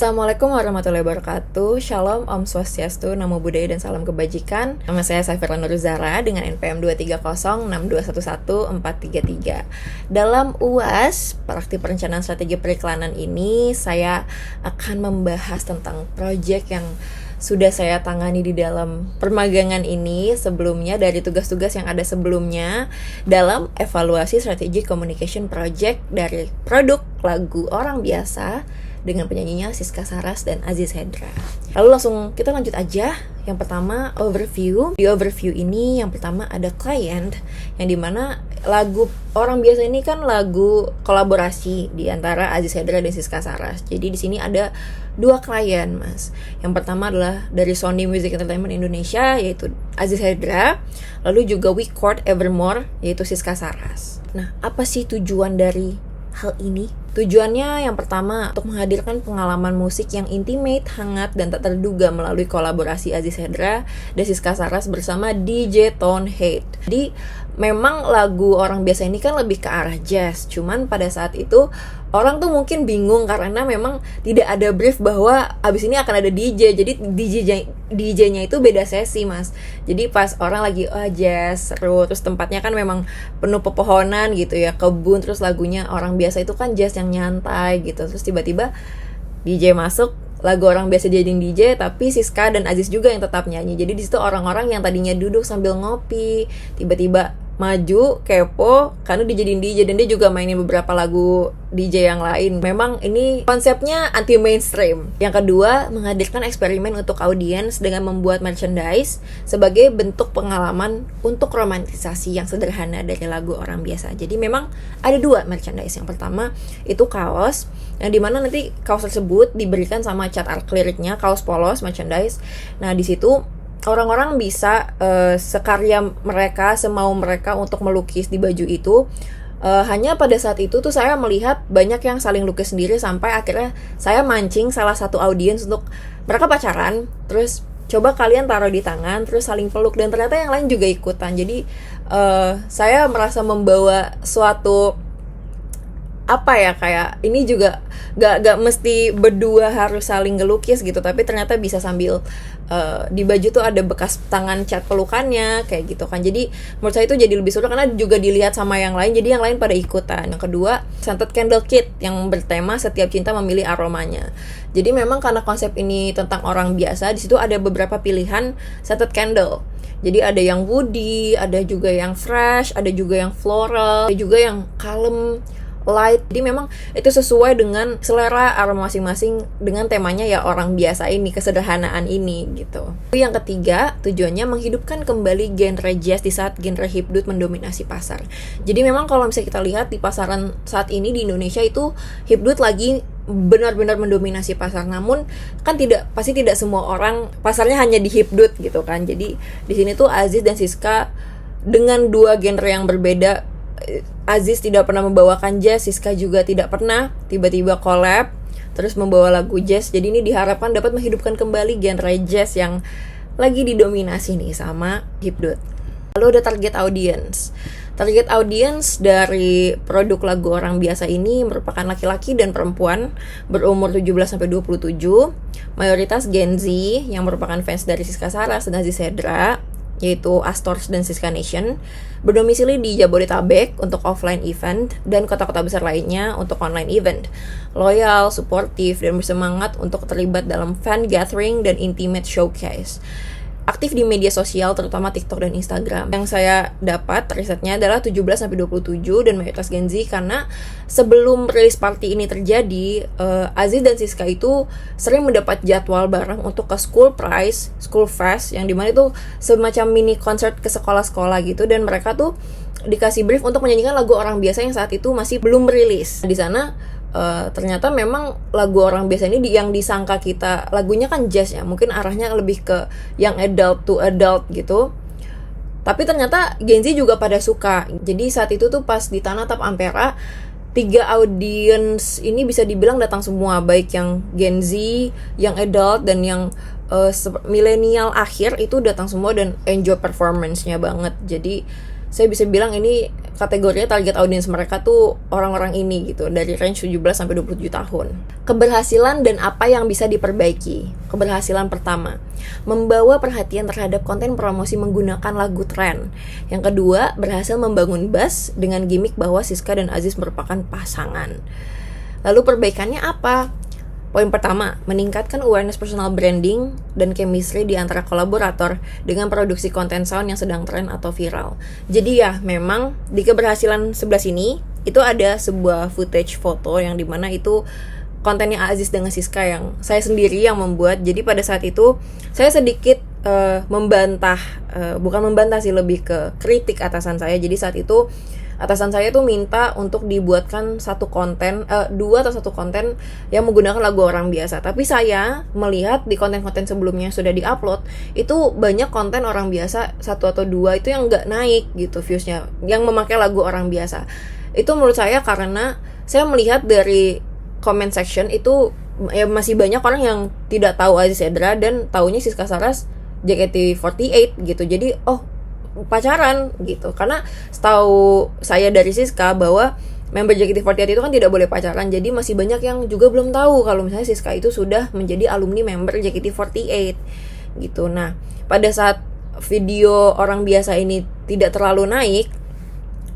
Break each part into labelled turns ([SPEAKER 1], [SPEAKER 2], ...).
[SPEAKER 1] Assalamualaikum warahmatullahi wabarakatuh. Shalom, Om Swastiastu, Namo Buddhaya, dan salam kebajikan. Nama saya Safira Nuruzara dengan NPM 23062114433. Dalam UAS, Praktik Perencanaan Strategi Periklanan ini, saya akan membahas tentang proyek yang sudah saya tangani di dalam permagangan ini sebelumnya, dari tugas-tugas yang ada sebelumnya dalam evaluasi strategi communication project dari produk lagu Orang Biasa dengan penyanyinya Siska Saras dan Aziz Hendra. Lalu langsung kita lanjut aja. Yang pertama, overview. Di overview ini yang pertama ada client, yang dimana lagu Orang Biasa ini kan lagu kolaborasi di antara Aziz Hendra dan Siska Saras. Jadi di sini ada dua klien, Mas. Yang pertama adalah dari Sony Music Entertainment Indonesia, yaitu Aziz Hendra. Lalu juga We Court Evermore, yaitu Siska Saras. Nah, apa sih tujuan dari hal ini? Tujuannya yang pertama untuk menghadirkan pengalaman musik yang intimate, hangat, dan tak terduga melalui kolaborasi Aziz Hendra dan Siska Saras bersama DJ Tone Hate. Jadi memang lagu Orang Biasa ini kan lebih ke arah jazz, cuman pada saat itu orang tuh mungkin bingung karena memang tidak ada brief bahwa abis ini akan ada DJ. Jadi DJ-nya itu beda sesi, Mas. Jadi pas orang lagi jazz seru, terus tempatnya kan memang penuh pepohonan gitu ya, kebun, terus lagunya Orang Biasa itu kan jazz yang nyantai gitu. Terus tiba-tiba DJ masuk, lagu Orang Biasa jadi DJ, tapi Siska dan Aziz juga yang tetap nyanyi. Jadi di situ orang-orang yang tadinya duduk sambil ngopi, tiba-tiba maju, kepo, karena dijadiin DJ, dan dia juga mainin beberapa lagu DJ yang lain. Memang ini konsepnya anti mainstream. Yang kedua, menghadirkan eksperimen untuk audiens dengan membuat merchandise sebagai bentuk pengalaman untuk romantisasi yang sederhana dari lagu Orang Biasa. Jadi memang ada dua merchandise. Yang pertama itu kaos, yang dimana nanti kaos tersebut diberikan sama cat art liriknya, kaos polos merchandise. Nah di situ orang-orang bisa sekarya mereka, semau mereka untuk melukis di baju itu. Hanya pada saat itu tuh saya melihat banyak yang saling lukis sendiri, sampai akhirnya saya mancing salah satu audiens untuk mereka pacaran, terus coba kalian taruh di tangan, terus saling peluk, dan ternyata yang lain juga ikutan. Jadi saya merasa membawa suatu kayak ini juga gak mesti berdua harus saling ngelukis gitu, tapi ternyata bisa sambil di baju tuh ada bekas tangan cat pelukannya kayak gitu kan. Jadi menurut saya itu jadi lebih seru karena juga dilihat sama yang lain, jadi yang lain pada ikutan. Yang kedua, scented candle kit yang bertema setiap cinta memilih aromanya. Jadi memang karena konsep ini tentang orang biasa, di situ ada beberapa pilihan scented candle. Jadi ada yang woody, ada juga yang fresh, ada juga yang floral, ada juga yang kalem, light. Jadi memang itu sesuai dengan selera aroma masing-masing dengan temanya ya Orang Biasa ini, kesederhanaan ini gitu. Yang ketiga, tujuannya menghidupkan kembali genre jazz di saat genre hipdut mendominasi pasar. Jadi memang kalau misalnya kita lihat di pasaran saat ini di Indonesia itu hipdut lagi benar-benar mendominasi pasar. Namun kan pasti tidak semua orang pasarnya hanya di hipdut gitu kan. Jadi di sini tuh Aziz dan Siska dengan dua genre yang berbeda. Aziz tidak pernah membawakan jazz, Siska juga tidak pernah tiba-tiba collab terus membawa lagu jazz. Jadi ini diharapkan dapat menghidupkan kembali genre jazz yang lagi didominasi nih sama hipdut. Lalu ada target audience. Target audience dari produk lagu Orang Biasa ini merupakan laki-laki dan perempuan berumur 17-27, mayoritas Gen Z yang merupakan fans dari Siska Saras dan Aziz Hendra, yaitu Astors dan Siska Nation, berdomisili di Jabodetabek untuk offline event dan kota-kota besar lainnya untuk online event. Loyal, suportif, dan bersemangat untuk terlibat dalam fan gathering dan intimate showcase. Aktif di media sosial terutama TikTok dan Instagram. Yang saya dapat risetnya adalah 17-27 dan mayoritas Gen Z, karena sebelum rilis party ini terjadi, Aziz dan Siska itu sering mendapat jadwal bareng untuk ke school prize, school fest, yang dimana itu semacam mini concert ke sekolah-sekolah gitu, dan mereka tuh dikasih brief untuk menyanyikan lagu Orang Biasa yang saat itu masih belum merilis. Di sana ternyata memang lagu Orang Biasa ini yang disangka kita lagunya kan jazz ya, mungkin arahnya lebih ke yang adult to adult gitu, tapi ternyata Gen Z juga pada suka. Jadi saat itu tuh pas di Tanah Tap Ampera, 3 audience ini bisa dibilang datang semua, baik yang Gen Z, yang adult, dan yang milenial akhir itu datang semua dan enjoy performance-nya banget. Jadi saya bisa bilang ini kategorinya target audiens mereka tuh orang-orang ini gitu, dari range 17 sampai 27 tahun. Keberhasilan dan apa yang bisa diperbaiki. Keberhasilan pertama, membawa perhatian terhadap konten promosi menggunakan lagu tren. Yang kedua, berhasil membangun buzz dengan gimmick bahwa Siska dan Aziz merupakan pasangan. Lalu perbaikannya apa? Poin pertama, meningkatkan awareness personal branding dan chemistry di antara kolaborator dengan produksi konten sound yang sedang tren atau viral. Jadi ya, memang di keberhasilan sebelah sini, itu ada sebuah footage foto yang dimana itu kontennya Aziz dengan Siska yang saya sendiri yang membuat. Jadi pada saat itu, saya sedikit membantah, bukan membantah sih, lebih ke kritik atasan saya. Jadi saat itu, atasan saya tuh minta untuk dibuatkan satu konten, 2 atau 1 konten yang menggunakan lagu orang biasa. Tapi saya melihat di konten-konten sebelumnya sudah diupload, itu banyak konten orang biasa 1 atau 2 itu yang nggak naik gitu viewsnya, yang memakai lagu orang biasa. Itu menurut saya karena saya melihat dari comment section itu ya masih banyak orang yang tidak tahu Aziz Hendra dan taunya Siska Saras JKT48 gitu. Jadi pacaran gitu, karena setahu saya dari Siska bahwa member JKT48 itu kan tidak boleh pacaran. Jadi masih banyak yang juga belum tahu kalau misalnya Siska itu sudah menjadi alumni member JKT48 gitu. Nah, pada saat video orang biasa ini tidak terlalu naik,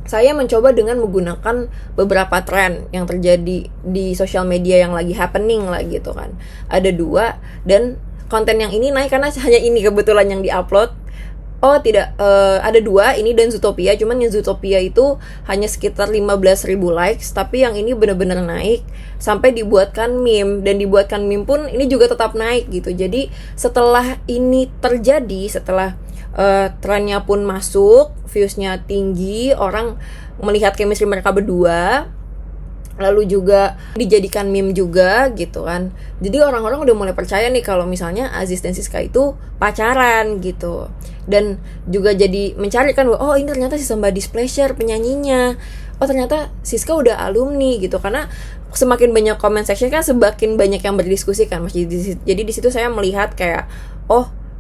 [SPEAKER 1] saya mencoba dengan menggunakan beberapa tren yang terjadi di sosial media yang lagi happening lah gitu kan. Ada 2 dan konten yang ini naik karena hanya ini kebetulan yang diupload. Tidak, ada 2, ini dan Zootopia. Cuman yang Zootopia itu hanya sekitar 15.000 likes, tapi yang ini benar-benar naik sampai dibuatkan meme, dan dibuatkan meme pun ini juga tetap naik gitu. Jadi setelah ini terjadi, setelah trennya pun masuk, viewsnya tinggi, orang melihat chemistry mereka berdua, lalu juga dijadikan meme juga gitu kan. Jadi orang-orang udah mulai percaya nih kalau misalnya Aziz dan Siska itu pacaran gitu. Dan juga jadi mencari kan, ini ternyata si Somebody's Pleasure penyanyinya. Ternyata Siska udah alumni gitu. Karena semakin banyak comment section kan semakin banyak yang berdiskusi kan Mas. Jadi di situ saya melihat kayak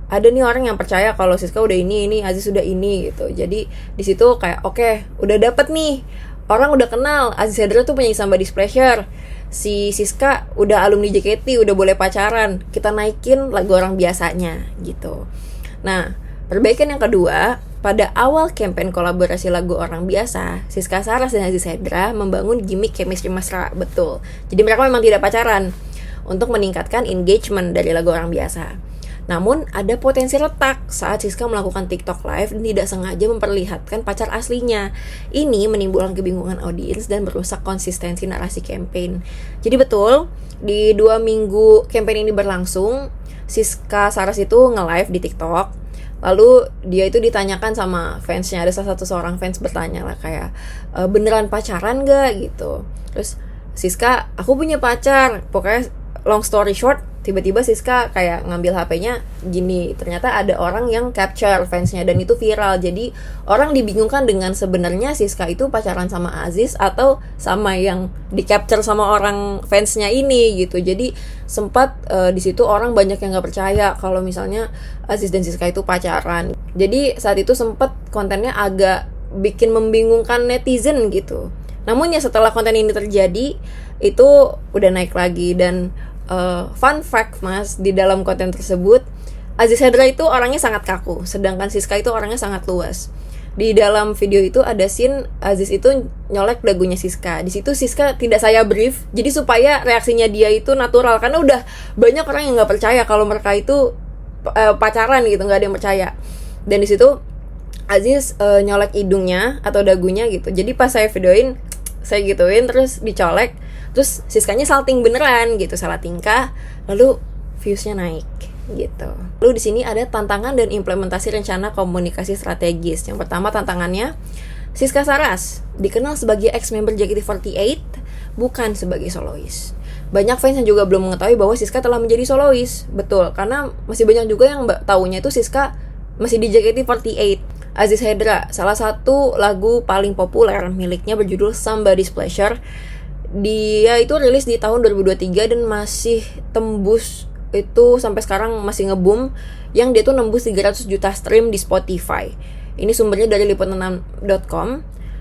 [SPEAKER 1] ada nih orang yang percaya kalau Siska udah ini Aziz udah ini gitu. Jadi di situ kayak oke, udah dapet nih. Orang udah kenal Aziz Hendra tuh penyanyi Somebody's Pleasure, si Siska udah alumni JKT, udah boleh pacaran, kita naikin lagu orang biasanya gitu. Nah, perbaikan yang kedua, pada awal campaign kolaborasi lagu orang biasa, Siska Saras dan Aziz Hendra membangun gimmick chemistry mesra. Betul, jadi mereka memang tidak pacaran untuk meningkatkan engagement dari lagu orang biasa. Namun ada potensi retak saat Siska melakukan TikTok live dan tidak sengaja memperlihatkan pacar aslinya. Ini menimbulkan kebingungan audiens dan merusak konsistensi narasi campaign. Jadi betul, di 2 minggu campaign ini berlangsung, Siska Saras itu nge-live di TikTok. Lalu dia itu ditanyakan sama fansnya, ada salah satu seorang fans bertanya lah kayak, beneran pacaran gak gitu. Terus Siska, aku punya pacar. Pokoknya long story short, tiba-tiba Siska kayak ngambil HP-nya gini, ternyata ada orang yang capture fansnya dan itu viral. Jadi orang dibingungkan dengan sebenarnya Siska itu pacaran sama Aziz atau sama yang di capture sama orang fansnya ini gitu. Jadi sempat di situ orang banyak yang nggak percaya kalau misalnya Aziz dan Siska itu pacaran. Jadi saat itu sempat kontennya agak bikin membingungkan netizen gitu. Namun ya setelah konten ini terjadi, itu udah naik lagi. Dan fun fact Mas, di dalam konten tersebut Aziz Hendra itu orangnya sangat kaku, sedangkan Siska itu orangnya sangat luas. Di dalam video itu ada scene Aziz itu nyolek dagunya Siska. Di situ Siska tidak saya brief, jadi supaya reaksinya dia itu natural, karena udah banyak orang yang nggak percaya kalau mereka itu pacaran gitu, nggak ada yang percaya. Dan di situ Aziz nyolek hidungnya atau dagunya gitu. Jadi pas saya videoin, saya gituin terus dicolek, terus Siskanya salting beneran gitu, salah tingkah, lalu viewsnya naik gitu. Lalu di sini ada tantangan dan implementasi rencana komunikasi strategis. Yang pertama tantangannya, Siska Saras dikenal sebagai ex-member JKT48, bukan sebagai solois. Banyak fans yang juga belum mengetahui bahwa Siska telah menjadi solois. Betul, karena masih banyak juga yang tahunya itu Siska masih di JKT48. Aziz Hendra, salah satu lagu paling populer miliknya berjudul Somebody's Pleasure. Dia itu rilis di tahun 2023 dan masih tembus, itu sampai sekarang masih nge-boom, yang dia tuh nembus 300 juta stream di Spotify. Ini sumbernya dari liput6.com.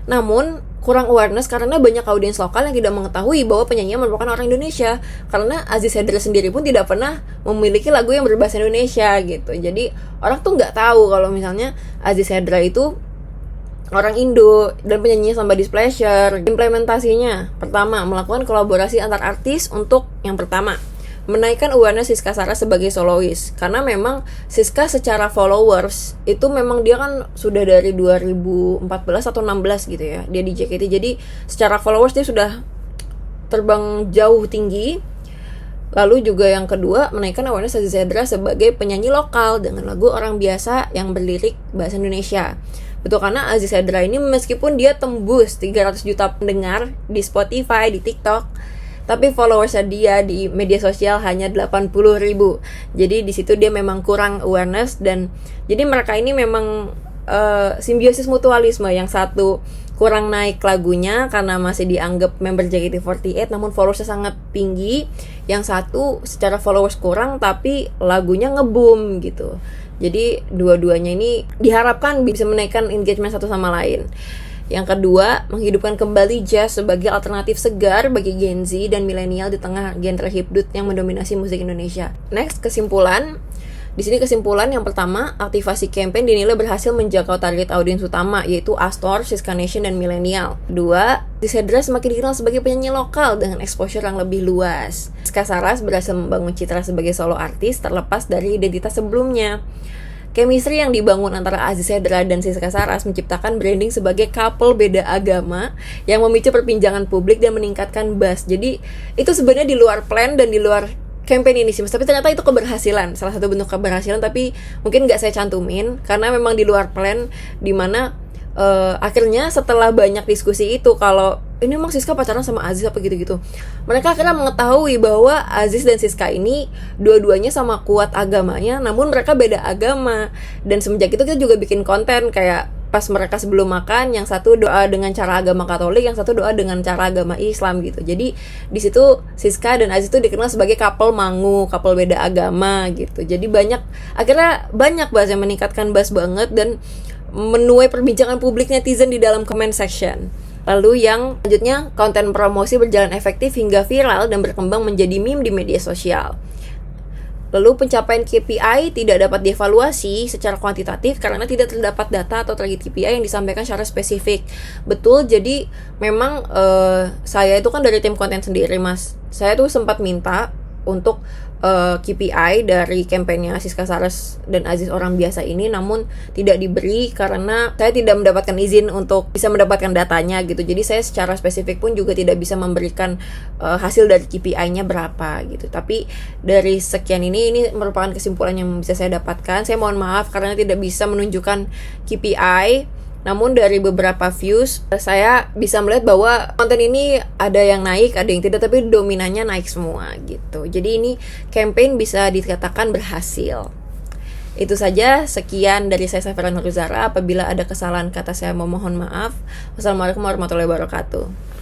[SPEAKER 1] Namun kurang awareness karena banyak audiens lokal yang tidak mengetahui bahwa penyanyinya merupakan orang Indonesia. Karena Aziz Hendra sendiri pun tidak pernah memiliki lagu yang berbahasa Indonesia gitu. Jadi orang tuh nggak tahu kalau misalnya Aziz Hendra itu orang Indo dan penyanyinya Somebody's Pleasure. Implementasinya, pertama, melakukan kolaborasi antar artis untuk yang pertama, menaikkan awareness Siska Sarah sebagai solois. Karena memang Siska secara followers itu memang dia kan sudah dari 2014 atau 16 gitu ya, dia di JKT. Jadi secara followers dia sudah terbang jauh tinggi. Lalu juga yang kedua, menaikkan awareness Aziz Hendra sebagai penyanyi lokal dengan lagu orang biasa yang berlirik bahasa Indonesia. Betul, karena Aziz Hendra ini meskipun dia tembus 300 juta pendengar di Spotify, di TikTok, tapi followersnya dia di media sosial hanya 80.000. Jadi di situ dia memang kurang awareness. Dan jadi mereka ini memang simbiosis mutualisme. Yang satu kurang naik lagunya karena masih dianggap member JKT48 namun followersnya sangat tinggi. Yang satu secara followers kurang tapi lagunya ngeboom gitu. Jadi dua-duanya ini diharapkan bisa menaikkan engagement satu sama lain. Yang kedua, menghidupkan kembali jazz sebagai alternatif segar bagi Gen Z dan milenial di tengah genre hipdut yang mendominasi musik Indonesia. Next, kesimpulan. Di sini kesimpulan yang pertama, aktivasi campaign dinilai berhasil menjangkau target audiens utama, yaitu Astor, Siska Nation, dan milenial. Kedua, Aziz Hendra semakin dikenal sebagai penyanyi lokal dengan exposure yang lebih luas. Siska Sarah berhasil membangun citra sebagai solo artis terlepas dari identitas sebelumnya. Chemistry yang dibangun antara Aziz Hendra dan Siska Saras menciptakan branding sebagai couple beda agama yang memicu perbincangan publik dan meningkatkan buzz. Jadi itu sebenarnya di luar plan dan di luar campaign ini sih, tapi ternyata itu keberhasilan, salah satu bentuk keberhasilan, tapi mungkin nggak saya cantumin karena memang di luar plan, dimana akhirnya setelah banyak diskusi itu kalau ini emang Siska pacaran sama Aziz apa gitu-gitu, mereka akhirnya mengetahui bahwa Aziz dan Siska ini dua-duanya sama kuat agamanya, namun mereka beda agama. Dan semenjak itu kita juga bikin konten kayak pas mereka sebelum makan, yang satu doa dengan cara agama Katolik, yang satu doa dengan cara agama Islam gitu. Jadi di situ Siska dan Aziz itu dikenal sebagai couple mangu, couple beda agama gitu. Jadi akhirnya banyak bahas yang meningkatkan buzz banget dan menuai perbincangan publik netizen di dalam comment section. Lalu yang selanjutnya, konten promosi berjalan efektif hingga viral dan berkembang menjadi meme di media sosial. Lalu pencapaian KPI tidak dapat dievaluasi secara kuantitatif karena tidak terdapat data atau target KPI yang disampaikan secara spesifik. Betul, jadi memang saya itu kan dari tim konten sendiri, Mas. Saya tuh sempat minta untuk KPI dari kampanye Siska Saras dan Aziz orang biasa ini, namun tidak diberi karena saya tidak mendapatkan izin untuk bisa mendapatkan datanya gitu. Jadi saya secara spesifik pun juga tidak bisa memberikan hasil dari KPI-nya berapa gitu. Tapi dari sekian ini merupakan kesimpulan yang bisa saya dapatkan. Saya mohon maaf karena tidak bisa menunjukkan KPI. Namun dari beberapa views, saya bisa melihat bahwa konten ini ada yang naik, ada yang tidak, tapi dominannya naik semua gitu. Jadi ini campaign bisa dikatakan berhasil. Itu saja, sekian dari saya, Safira Nurzara. Apabila ada kesalahan kata saya memohon maaf. Wassalamualaikum warahmatullahi wabarakatuh.